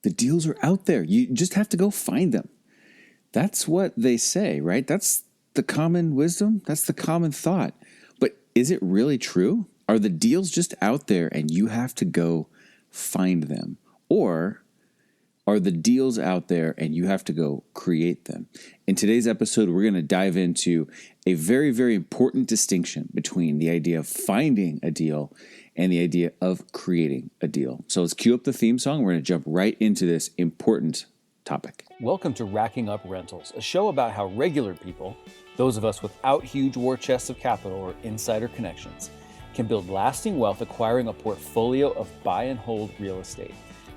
The deals are out there. You just have to go find them. That's what they say, right? That's the common wisdom. That's the common thought. But is it really true? Are the deals just out there and you have to go find them? Or are the deals out there and you have to go create them? In today's episode, we're going to dive into a very, very important distinction between the idea of finding a deal and the idea of creating a deal. So let's cue up the theme song. We're going to jump right into this important topic. Welcome to Racking Up Rentals, a show about how regular people, those of us without huge war chests of capital or insider connections, can build lasting wealth acquiring a portfolio of buy and hold real estate.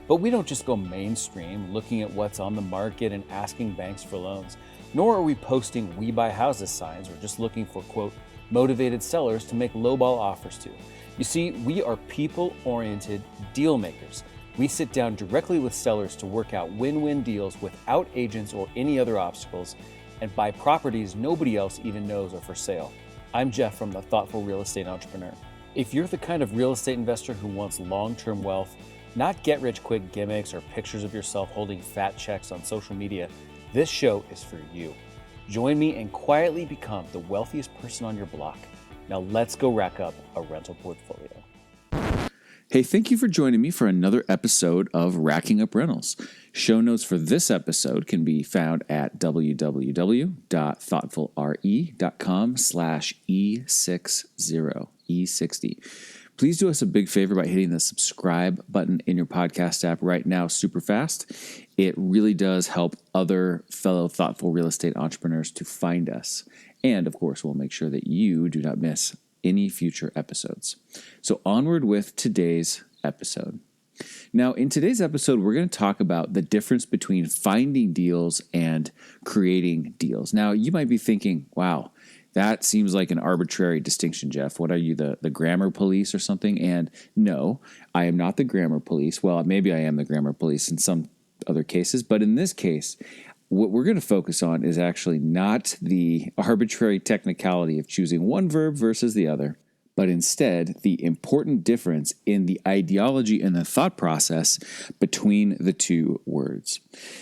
But we don't just go mainstream looking at what's on the market and asking banks for loans, nor are we posting "we buy houses" signs or just looking for, quote, motivated sellers to make lowball offers to. You see, we are people-oriented deal makers. We sit down directly with sellers to work out win-win deals without agents or any other obstacles and buy properties nobody else even knows are for sale. I'm Jeff from The Thoughtful Real Estate Entrepreneur. If you're the kind of real estate investor who wants long-term wealth, not get-rich-quick gimmicks or pictures of yourself holding fat checks on social media, this show is for you. Join me and quietly become the wealthiest person on your block. Now let's go rack up a rental portfolio. Hey, thank you for joining me for another episode of Racking Up Rentals. Show notes for this episode can be found at www.thoughtfulre.com/E60. Please do us a big favor by hitting the subscribe button in your podcast app right now super fast. It really does help other fellow thoughtful real estate entrepreneurs to find us. And of course, we'll make sure that you do not miss any future episodes. So onward with today's episode. Now, in today's episode, we're going to talk about the difference between finding deals and creating deals. Now, you might be thinking, wow, that seems like an arbitrary distinction, Jeff. What are you, the grammar police or something? And no, I am not the grammar police. Well, maybe I am the grammar police in some other cases, but in this case, what we're going to focus on is actually not the arbitrary technicality of choosing one verb versus the other, but instead the important difference in the ideology and the thought process between the two words.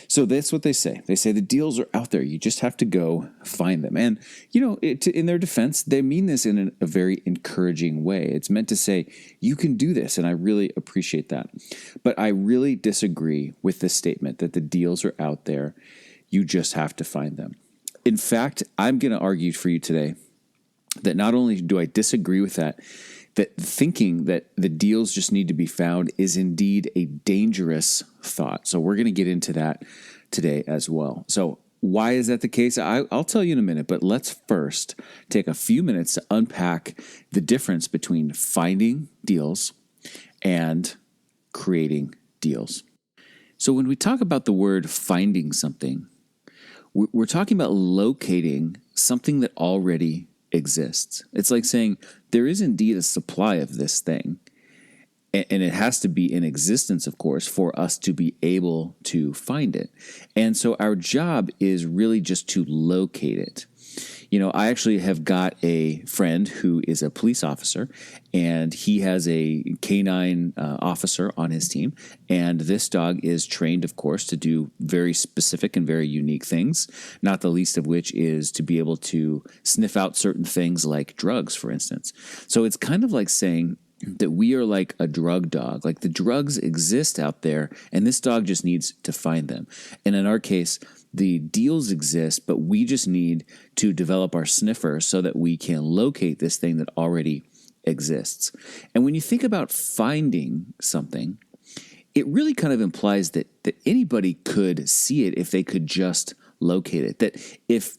So that's what they say. They say the deals are out there. You just have to go find them. And, in their defense, they mean this in a very encouraging way. It's meant to say, you can do this, and I really appreciate that. But I really disagree with this statement that the deals are out there. You just have to find them. In fact, I'm going to argue for you today that not only do I disagree with that thinking that the deals just need to be found is indeed a dangerous thought. So we're going to get into that today as well. So why is that the case? I'll tell you in a minute, but let's first take a few minutes to unpack the difference between finding deals and creating deals. So when we talk about the word finding something, we're talking about locating something that already exists. It's like saying there is indeed a supply of this thing, and it has to be in existence, of course, for us to be able to find it. And so our job is really just to locate it. I actually have got a friend who is a police officer, and he has a canine officer on his team. And this dog is trained, of course, to do very specific and very unique things, not the least of which is to be able to sniff out certain things like drugs, for instance. So it's kind of like saying that we are like a drug dog. Like the drugs exist out there, and this dog just needs to find them. And in our case, the deals exist, but we just need to develop our sniffer so that we can locate this thing that already exists. And when you think about finding something, it really kind of implies that anybody could see it if they could just locate it. That if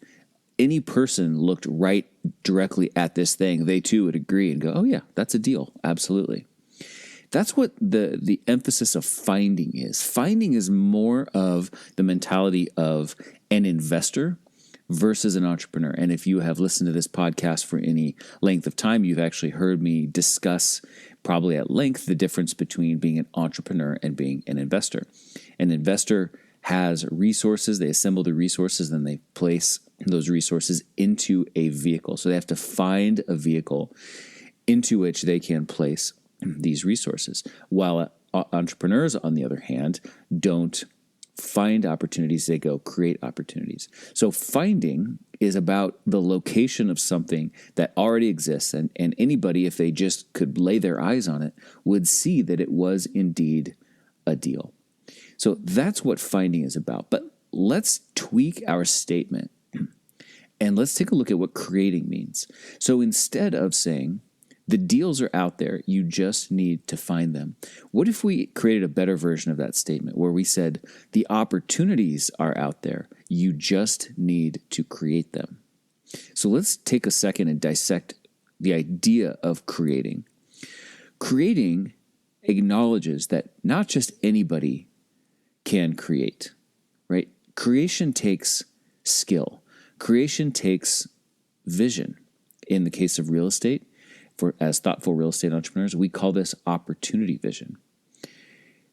any person looked right directly at this thing, they too would agree and go, oh yeah, that's a deal. Absolutely. That's what the emphasis of finding is. Finding is more of the mentality of an investor versus an entrepreneur. And if you have listened to this podcast for any length of time, you've actually heard me discuss probably at length the difference between being an entrepreneur and being an investor. An investor has resources, they assemble the resources, then they place those resources into a vehicle. So they have to find a vehicle into which they can place these resources, while Entrepreneurs, on the other hand, don't find opportunities, they go create opportunities. So finding is about the location of something that already exists, and anybody, if they just could lay their eyes on it, would see that it was indeed a deal. So that's what finding is about. But let's tweak our statement and let's take a look at what creating means. So instead of saying the deals are out there, you just need to find them, what if we created a better version of that statement where we said the opportunities are out there, you just need to create them? So let's take a second and dissect the idea of creating. Creating acknowledges that not just anybody can create, right? Creation takes skill. Creation takes vision. In the case of real estate, as thoughtful real estate entrepreneurs, we call this opportunity vision.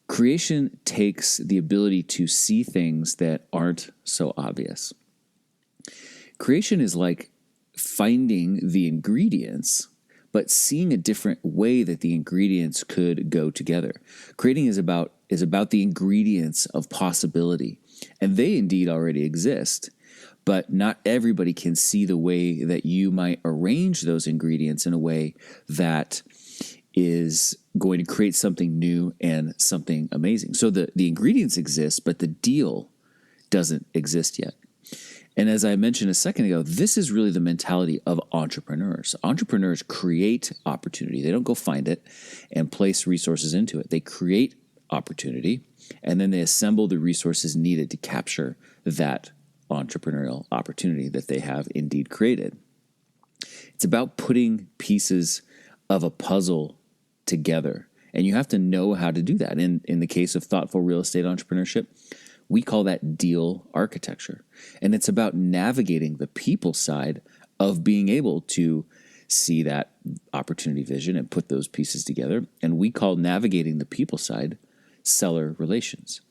Creation takes the ability to see things that aren't so obvious. Creation is like finding the ingredients, but seeing a different way that the ingredients could go together. Creating is about the ingredients of possibility, and they indeed already exist. But not everybody can see the way that you might arrange those ingredients in a way that is going to create something new and something amazing. So the ingredients exist, but the deal doesn't exist yet. And as I mentioned a second ago, this is really the mentality of entrepreneurs. Entrepreneurs create opportunity. They don't go find it and place resources into it. They create opportunity, and then they assemble the resources needed to capture that entrepreneurial opportunity that they have indeed created. It's about putting pieces of a puzzle together, and you have to know how to do that. In the case of thoughtful real estate entrepreneurship, we call that deal architecture, and it's about navigating the people side of being able to see that opportunity vision and put those pieces together, and we call navigating the people side seller relations.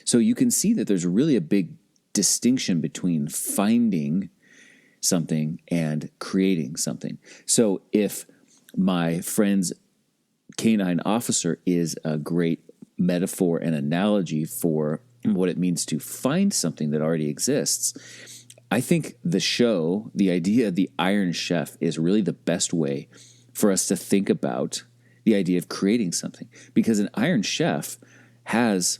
So you can see that there's really a big distinction between finding something and creating something. So if my friend's canine officer is a great metaphor and analogy for what it means to find something that already exists, I think the idea of the Iron Chef is really the best way for us to think about the idea of creating something. Because an Iron Chef has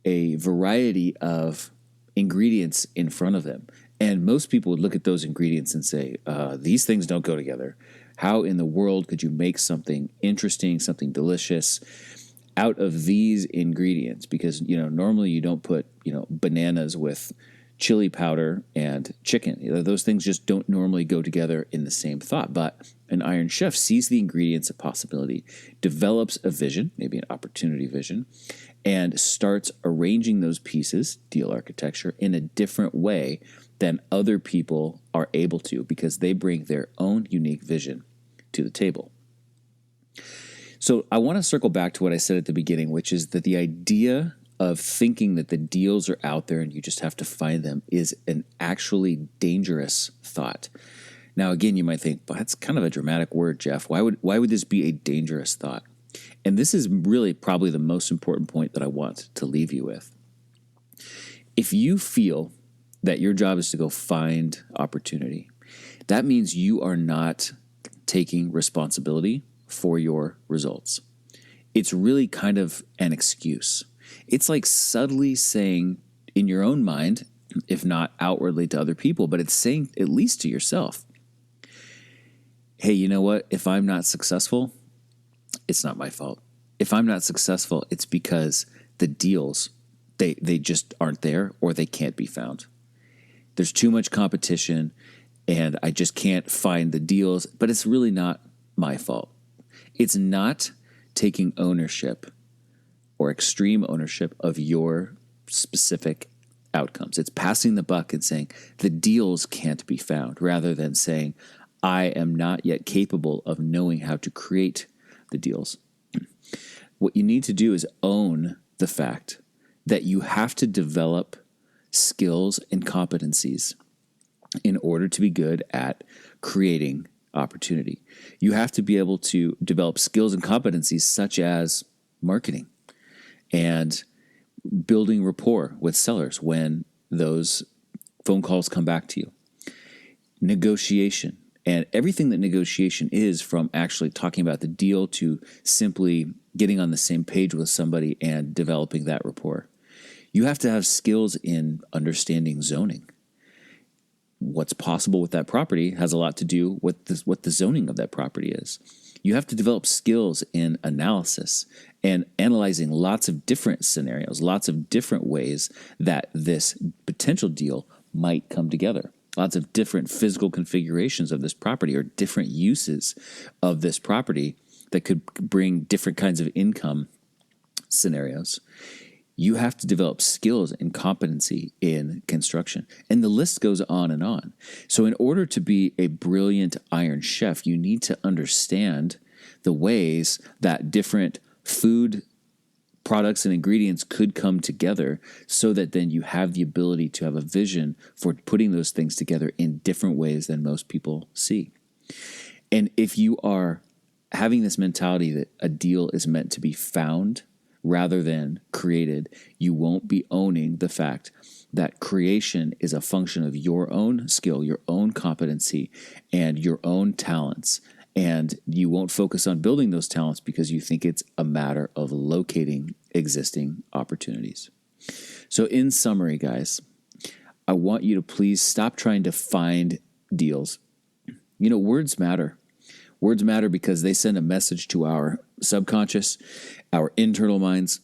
a variety of ingredients in front of them. And most people would look at those ingredients and say, these things don't go together. How in the world could you make something interesting, something delicious out of these ingredients? Because, normally you don't put, bananas with chili powder and chicken. Those things just don't normally go together in the same thought. But an Iron Chef sees the ingredients of possibility, develops a vision, maybe an opportunity vision, and starts arranging those pieces, deal architecture, in a different way than other people are able to, because they bring their own unique vision to the table. So I want to circle back to what I said at the beginning, which is that the idea of thinking that the deals are out there and you just have to find them is an actually dangerous thought. Now, again, you might think, well, that's kind of a dramatic word, Jeff. Why would this be a dangerous thought? And this is really probably the most important point that I want to leave you with. If you feel that your job is to go find opportunity, that means you are not taking responsibility for your results. It's really kind of an excuse. It's like subtly saying in your own mind, if not outwardly to other people, but it's saying at least to yourself, hey, you know what? If I'm not successful, it's not my fault. If I'm not successful, it's because the deals, they just aren't there, or they can't be found. There's too much competition and I just can't find the deals, but it's really not my fault. It's not taking ownership or extreme ownership of your specific outcomes. It's passing the buck and saying the deals can't be found, rather than saying I am not yet capable of knowing how to create the deals. What you need to do is own the fact that you have to develop skills and competencies in order to be good at creating opportunity. You have to be able to develop skills and competencies such as marketing, and building rapport with sellers when those phone calls come back to you. Negotiation, and everything that negotiation is, from actually talking about the deal to simply getting on the same page with somebody and developing that rapport. You have to have skills in understanding zoning. What's possible with that property has a lot to do with what the zoning of that property is. You have to develop skills in analysis and analyzing lots of different scenarios, lots of different ways that this potential deal might come together. Lots of different physical configurations of this property or different uses of this property that could bring different kinds of income scenarios. You have to develop skills and competency in construction. And the list goes on and on. So in order to be a brilliant Iron Chef, you need to understand the ways that different food products and ingredients could come together, so that then you have the ability to have a vision for putting those things together in different ways than most people see. And if you are having this mentality that a deal is meant to be found rather than created, you won't be owning the fact that creation is a function of your own skill, your own competency, and your own talents. And you won't focus on building those talents because you think it's a matter of locating existing opportunities. So in summary, guys, I want you to please stop trying to find deals. You know, words matter. Words matter because they send a message to our subconscious, our internal minds.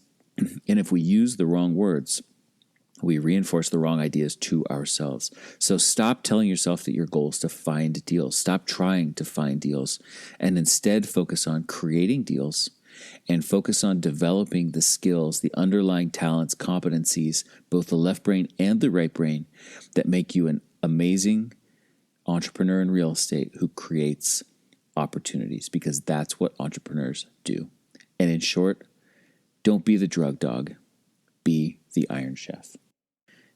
And if we use the wrong words, we reinforce the wrong ideas to ourselves. So stop telling yourself that your goal is to find deals. Stop trying to find deals and instead focus on creating deals and focus on developing the skills, the underlying talents, competencies, both the left brain and the right brain, that make you an amazing entrepreneur in real estate who creates opportunities, because that's what entrepreneurs do. And in short, don't be the drug dog, be the Iron Chef.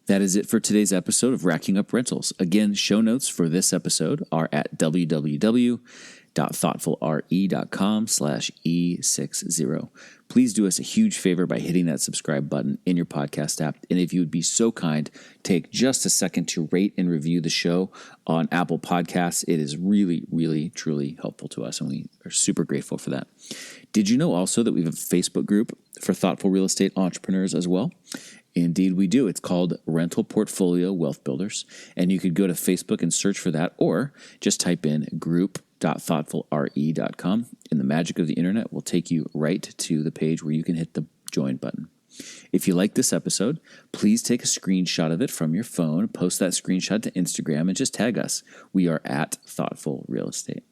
That is it for today's episode of Racking Up Rentals. Again, show notes for this episode are at www.thoughtfulre.com/E60. Please do us a huge favor by hitting that subscribe button in your podcast app. And if you would be so kind, take just a second to rate and review the show on Apple Podcasts. It is really, really, truly helpful to us, and we are super grateful for that. Did you know also that we have a Facebook group for thoughtful real estate entrepreneurs as well? Indeed, we do. It's called Rental Portfolio Wealth Builders. And you could go to Facebook and search for that, or just type in group.thoughtfulre.com. And the magic of the internet will take you right to the page where you can hit the join button. If you like this episode, please take a screenshot of it from your phone, post that screenshot to Instagram, and just tag us. We are at Thoughtful Real Estate.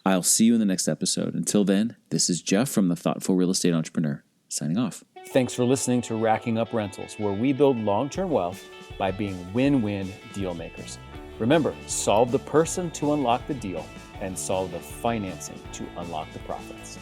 I'll see you in the next episode. Until then, this is Jeff from the Thoughtful Real Estate Entrepreneur, signing off. Thanks for listening to Racking Up Rentals, where we build long-term wealth by being win-win deal makers. Remember, solve the person to unlock the deal and solve the financing to unlock the profits.